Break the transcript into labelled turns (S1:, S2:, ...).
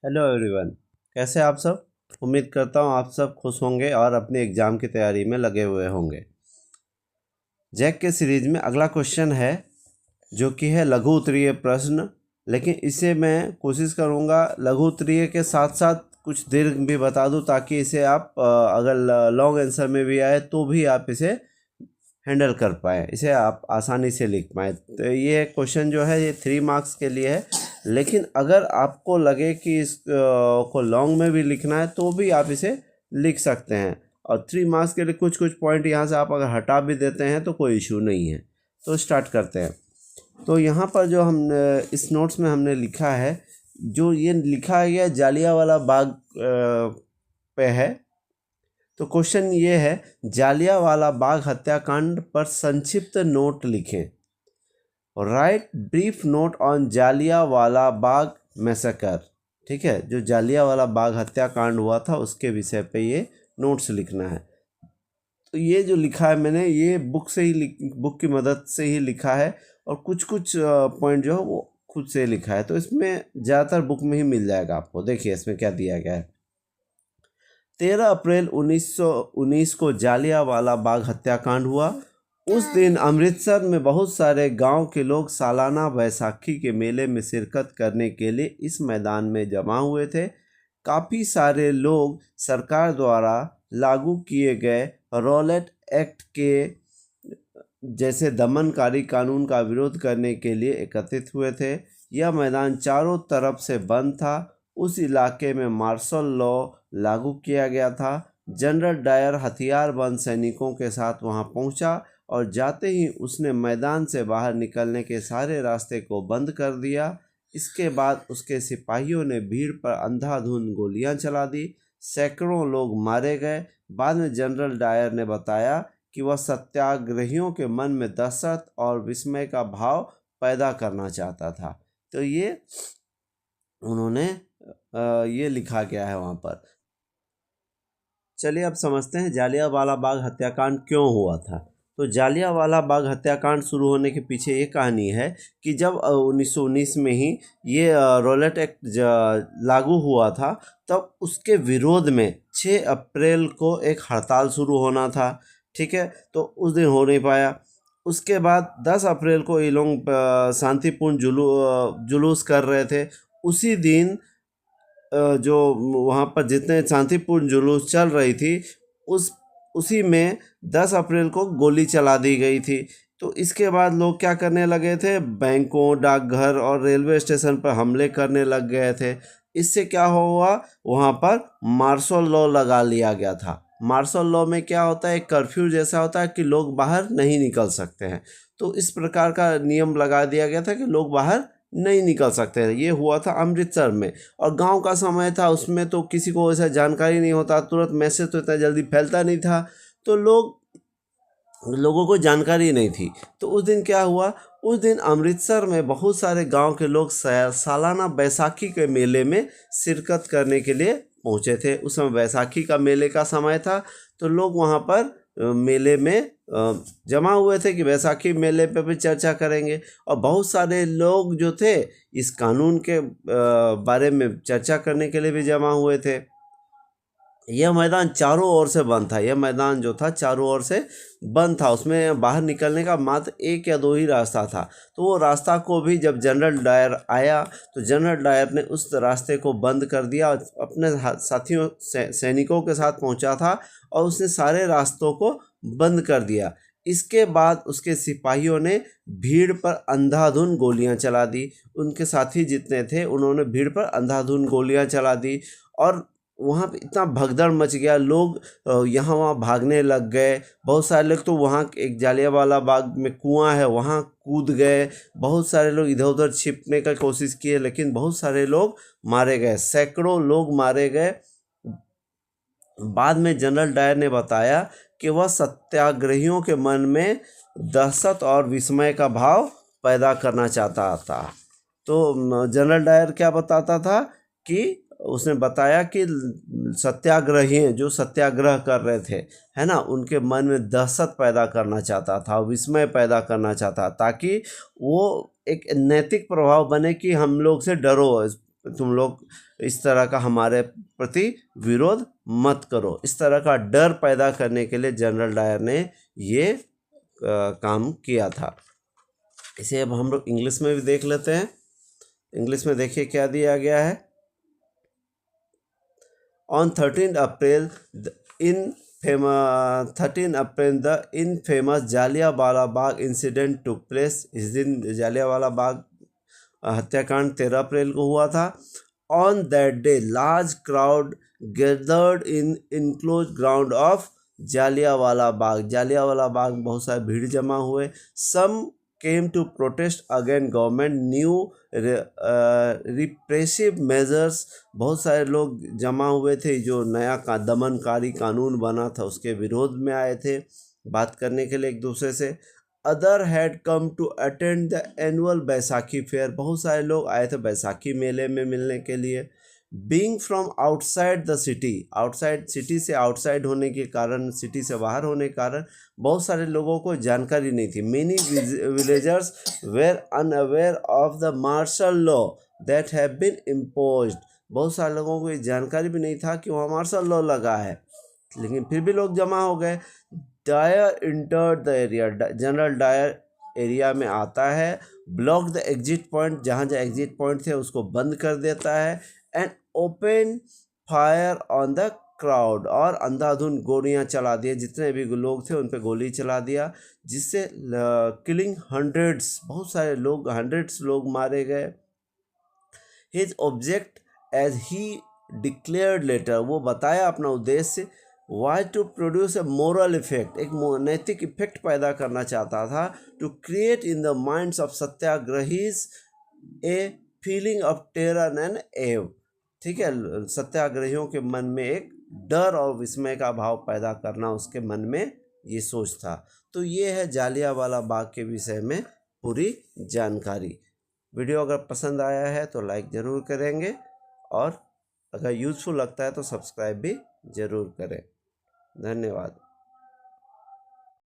S1: Hello everyone, कैसे आप सब। उम्मीद करता हूँ आप सब खुश होंगे और अपने एग्ज़ाम की तैयारी में लगे हुए होंगे। जैक के सीरीज में अगला क्वेश्चन है जो कि है लघु उत्तरीय प्रश्न। लेकिन इसे मैं कोशिश करूँगा लघु उत्तरीय के साथ साथ कुछ दीर्घ भी बता दूँ, ताकि इसे आप अगर लॉन्ग आंसर में भी आए तो भी आप इसे हैंडल कर पाएँ, इसे आप आसानी से लिख पाएँ। तो ये क्वेश्चन जो है ये 3 मार्क्स के लिए है। लेकिन अगर आपको लगे कि इस को लॉन्ग में भी लिखना है तो भी आप इसे लिख सकते हैं। और 3 मार्क्स के लिए कुछ कुछ पॉइंट यहाँ से आप अगर हटा भी देते हैं तो कोई इशू नहीं है। तो स्टार्ट करते हैं। तो यहाँ पर जो हम इस नोट्स में हमने लिखा है, जो ये लिखा गया जालियांवाला बाग पे है। तो क्वेश्चन ये है, जालियांवाला बाग हत्याकांड पर संक्षिप्त नोट लिखें। Right brief note on Jallianwala Bagh massacre. ठीक है, जो जालियांवाला बाग हत्याकांड हुआ था उसके विषय पे ये नोट्स लिखना है। तो ये जो लिखा है मैंने, ये बुक की मदद से ही लिखा है, और कुछ कुछ पॉइंट जो है वो खुद से लिखा है। तो इसमें ज़्यादातर बुक में ही मिल जाएगा आपको। देखिए इसमें क्या दिया गया है। 13 अप्रैल 1919 को जालियांवाला बाग हत्याकांड हुआ। उस दिन अमृतसर में बहुत सारे गांव के लोग सालाना बैसाखी के मेले में शिरकत करने के लिए इस मैदान में जमा हुए थे। काफ़ी सारे लोग सरकार द्वारा लागू किए गए रॉलेट एक्ट के जैसे दमनकारी कानून का विरोध करने के लिए एकत्रित हुए थे। यह मैदान चारों तरफ से बंद था। उस इलाके में मार्शल लॉ लागू किया गया था। जनरल डायर हथियारबंद सैनिकों के साथ वहां पहुंचा और जाते ही उसने मैदान से बाहर निकलने के सारे रास्ते को बंद कर दिया। इसके बाद उसके सिपाहियों ने भीड़ पर अंधाधुंध गोलियां चला दी। सैकड़ों लोग मारे गए। बाद में जनरल डायर ने बताया कि वह सत्याग्रहियों के मन में दहशत और विस्मय का भाव पैदा करना चाहता था। तो ये उन्होंने ये लिखा गया है वहाँ पर। चलिए अब समझते हैं जालियांवाला बाग हत्याकांड क्यों हुआ था। तो जालियांवाला बाग हत्याकांड शुरू होने के पीछे ये कहानी है कि जब 1919 में ही ये रॉलेट एक्ट लागू हुआ था, तब उसके विरोध में 6 अप्रैल को एक हड़ताल शुरू होना था। ठीक है, तो उस दिन हो नहीं पाया। उसके बाद 10 अप्रैल को ये लोग शांतिपूर्ण जुलूस कर रहे थे। उसी दिन जो वहाँ पर जितने शांतिपूर्ण जुलूस चल रही थी, उसी में 10 अप्रैल को गोली चला दी गई थी। तो इसके बाद लोग क्या करने लगे थे, बैंकों, डाकघर और रेलवे स्टेशन पर हमले करने लग गए थे। इससे क्या हुआ, वहाँ पर मार्शल लॉ लगा लिया गया था। मार्शल लॉ में क्या होता है, एक कर्फ्यू जैसा होता है कि लोग बाहर नहीं निकल सकते हैं। तो इस प्रकार का नियम लगा दिया गया था कि लोग बाहर नहीं निकल सकते हैं। ये हुआ था अमृतसर में, और गांव का समय था, उसमें तो किसी को ऐसा जानकारी नहीं होता, तुरंत मैसेज तो इतना जल्दी फैलता नहीं था, तो लोगों को जानकारी नहीं थी। तो उस दिन क्या हुआ, उस दिन अमृतसर में बहुत सारे गांव के लोग सालाना बैसाखी के मेले में शिरकत करने के लिए पहुंचे थे। उस समय बैसाखी का मेले का समय था, तो लोग वहां पर मेले में जमा हुए थे कि बैसाखी मेले पे भी चर्चा करेंगे। और बहुत सारे लोग जो थे इस कानून के बारे में चर्चा करने के लिए भी जमा हुए थे। यह मैदान चारों ओर से बंद था। यह मैदान जो था चारों ओर से बंद था। उसमें बाहर निकलने का मात्र 1 या 2 ही रास्ता था। तो वो रास्ता को भी जब जनरल डायर आया तो जनरल डायर ने उस रास्ते को बंद कर दिया और अपने साथियों सैनिकों के साथ पहुंचा था, और उसने सारे रास्तों को बंद कर दिया। इसके बाद उसके सिपाहियों ने भीड़ पर अंधाधुंध गोलियां चला दी। उनके साथी जितने थे उन्होंने भीड़ पर अंधाधुंध गोलियां चला दी, और वहाँ पे इतना भगदड़ मच गया। लोग यहाँ वहाँ भागने लग गए। बहुत सारे लोग तो वहाँ एक जालियांवाला बाग में कुआं है वहाँ कूद गए। बहुत सारे लोग इधर उधर छिपने का कोशिश किए, लेकिन बहुत सारे लोग मारे गए। सैकड़ों लोग मारे गए। बाद में जनरल डायर ने बताया कि वह सत्याग्रहियों के मन में दहशत और विस्मय का भाव पैदा करना चाहता था। तो जनरल डायर क्या बताता था कि उसने बताया कि सत्याग्रही जो सत्याग्रह कर रहे थे, है ना, उनके मन में दहशत पैदा करना चाहता था, विस्मय पैदा करना चाहता, ताकि वो एक नैतिक प्रभाव बने कि हम लोग से डरो, तुम लोग इस तरह का हमारे प्रति विरोध मत करो। इस तरह का डर पैदा करने के लिए जनरल डायर ने ये काम किया था। इसे अब हम लोग इंग्लिश में भी देख लेते हैं। इंग्लिश में देखिए क्या दिया गया है। On 13 April, the infamous Jallianwala Bagh incident took place। इस दिन जालियांवाला बाग हत्याकांड 13 अप्रैल को हुआ था। On that day, large crowd gathered in enclosed ground of Jallianwala Bagh. Jallianwala Bagh बहुत सारे भीड़ जमा हुए। Some came to protest against government new repressive measures। बहुत सारे लोग जमा हुए थे, जो नया दमनकारी कानून बना था उसके विरोध में आए थे बात करने के लिए एक दूसरे से। Other had come to attend the annual Baisakhi fair. बहुत सारे लोग आए थे बैसाखी मेले में मिलने के लिए। Being from outside the city, outside city से आउटसाइड होने के कारण, सिटी से बाहर होने के कारण बहुत सारे लोगों को जानकारी नहीं थी। Many villagers were unaware of the martial law that have been imposed. बहुत सारे लोगों को ये जानकारी भी नहीं था कि वहाँ मार्शल लॉ लगा है, लेकिन फिर भी लोग जमा हो गए। Dyer entered the area, General Dyer area में आता है। ब्लॉक द एग्जिट पॉइंट, जहाँ जहाँ एग्जिट पॉइंट थे उसको बंद कर देता है। And open fire on the crowd, और अंधाधुंध गोलियां चला दिए। जितने भी लोग थे उन पे गोली चला दिया, जिससे किलिंग हंड्रेड्स, बहुत सारे लोग, हंड्रेड्स लोग मारे गए। His object as he declared later, वो बताया अपना उद्देश्य, why to produce a moral effect, एक नैतिक इफेक्ट पैदा करना चाहता था। To create in the minds of satyagrahis a feeling of terror and awe. ठीक है, सत्याग्रहियों के मन में एक डर और विस्मय का भाव पैदा करना, उसके मन में ये सोच था। तो ये है जालियांवाला बाग के विषय में पूरी जानकारी। वीडियो अगर पसंद आया है तो लाइक ज़रूर करेंगे, और अगर यूज़फुल लगता है तो सब्सक्राइब भी ज़रूर करें। धन्यवाद।